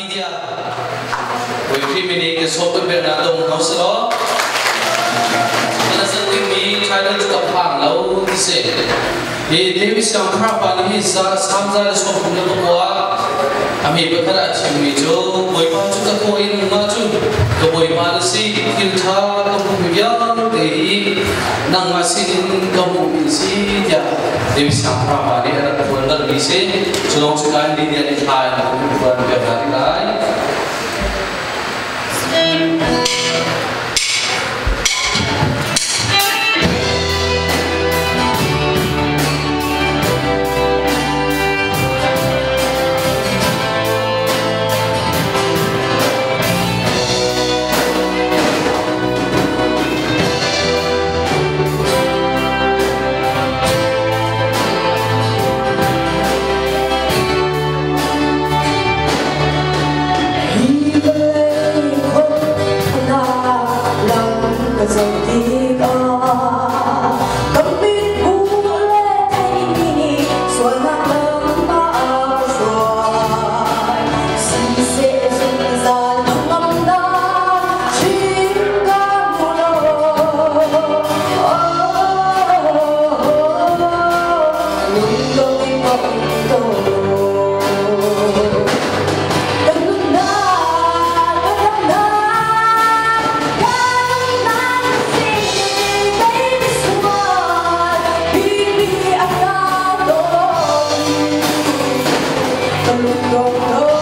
media với phim mình cái số bên Việt Nam đồng nó sẽ đó là dân tình mỹ trai đang tập hàng lâu thì sẽ thì Davis đang khám phá những gì tham gia là số phim nó qua kami berkata cumi jo boy pa juga koin maju ke boy palsi kilta kamu yang dei nang masin kamu isi ya Davis sampai pada ada kebenaran di sini selong sekali dia di thai bukan biar lain Don't